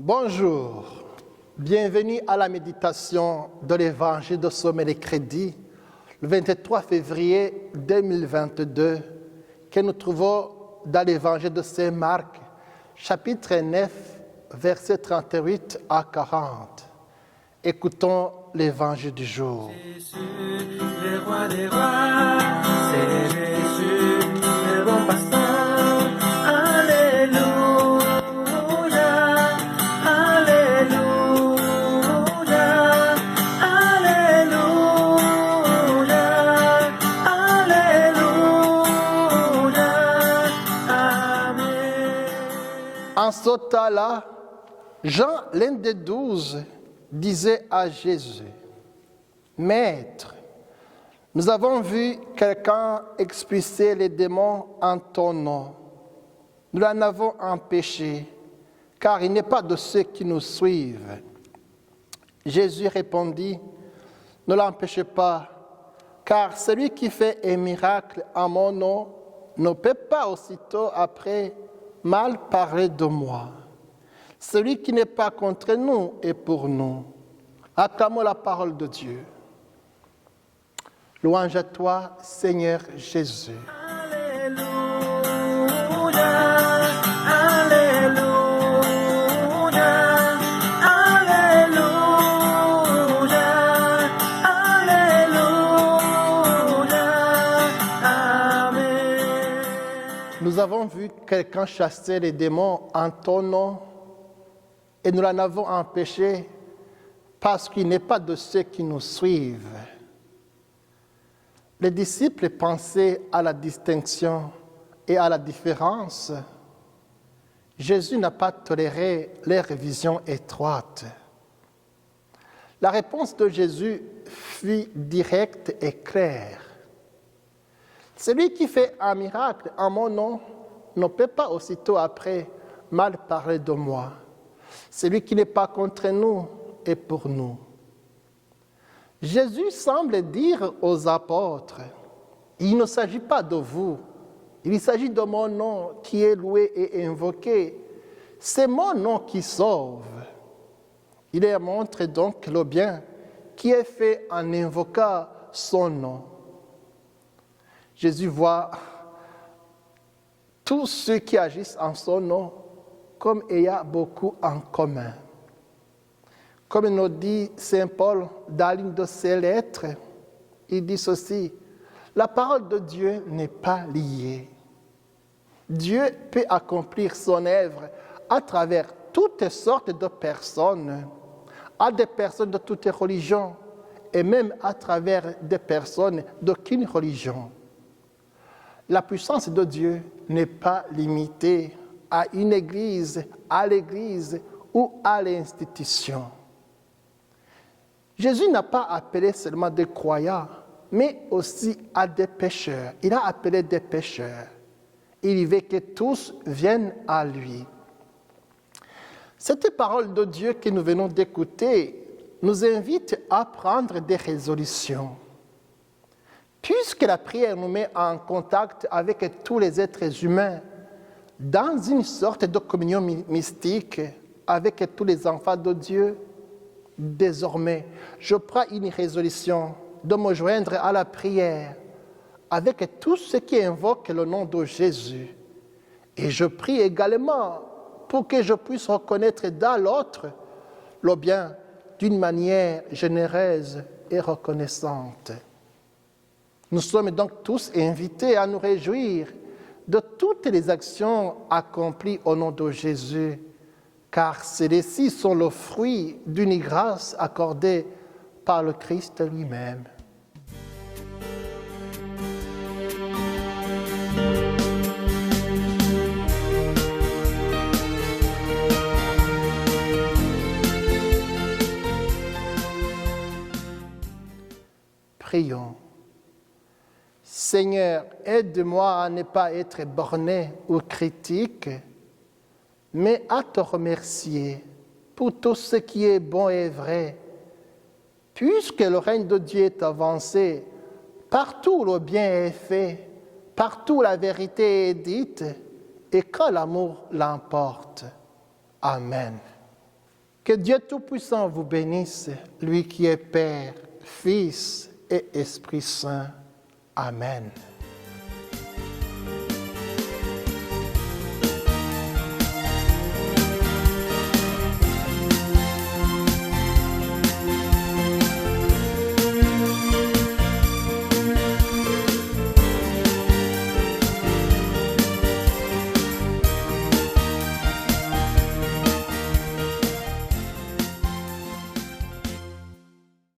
Bonjour, bienvenue à la méditation de l'Évangile de ce mercredi, le 23 février 2022, que nous trouvons dans l'Évangile de Saint Marc, chapitre 9, versets 38 à 40. Écoutons l'Évangile du jour. Jésus, le roi des rois, c'est Jésus, le bon pasteur. En ce temps-là, Jean, l'un des 12, disait à Jésus, « Maître, nous avons vu quelqu'un expulser les démons en ton nom. Nous l'en avons empêché, car il n'est pas de ceux qui nous suivent. » Jésus répondit, « Ne l'empêchez pas, car celui qui fait un miracle en mon nom ne peut pas aussitôt après mal parler de moi. Celui qui n'est pas contre nous est pour nous. » Acclamons la parole de Dieu. Louange à toi, Seigneur Jésus. Alléluia, Alléluia, Alléluia, Alléluia, Amen. Nous avons vu quelqu'un chasser les démons en ton nom et nous l'en avons empêché parce qu'il n'est pas de ceux qui nous suivent. Les disciples pensaient à la distinction et à la différence. Jésus n'a pas toléré leur vision étroite. La réponse de Jésus fut directe et claire. Celui qui fait un miracle en mon nom ne peut pas aussitôt après mal parler de moi. Celui qui n'est pas contre nous est pour nous. Jésus semble dire aux apôtres, il ne s'agit pas de vous, il s'agit de mon nom qui est loué et invoqué. C'est mon nom qui sauve. Il leur montre donc le bien qui est fait en invoquant son nom. Jésus voit tous ceux qui agissent en son nom comme ayant beaucoup en commun. Comme nous dit Saint Paul dans l'une de ses lettres, il dit ceci, « La parole de Dieu n'est pas liée. Dieu peut accomplir son œuvre à travers toutes sortes de personnes, à des personnes de toutes religions, et même à travers des personnes d'aucune religion. La puissance de Dieu n'est pas limitée à une église, à l'église ou à l'institution. Jésus n'a pas appelé seulement des croyants, mais aussi à des pécheurs. Il a appelé des pécheurs. Il veut que tous viennent à lui. Cette parole de Dieu que nous venons d'écouter nous invite à prendre des résolutions. Puisque la prière nous met en contact avec tous les êtres humains, dans une sorte de communion mystique avec tous les enfants de Dieu, désormais, je prends une résolution de me joindre à la prière avec tous ceux qui invoquent le nom de Jésus. Et je prie également pour que je puisse reconnaître dans l'autre le bien d'une manière généreuse et reconnaissante. Nous sommes donc tous invités à nous réjouir de toutes les actions accomplies au nom de Jésus, car celles-ci sont le fruit d'une grâce accordée par le Christ lui-même. Prions. Seigneur, aide-moi à ne pas être borné ou critique, mais à te remercier pour tout ce qui est bon et vrai. Puisque le règne de Dieu est avancé, partout le bien est fait, partout la vérité est dite, et que l'amour l'emporte. Amen. Que Dieu Tout-Puissant vous bénisse, lui qui est Père, Fils et Esprit Saint. Amen.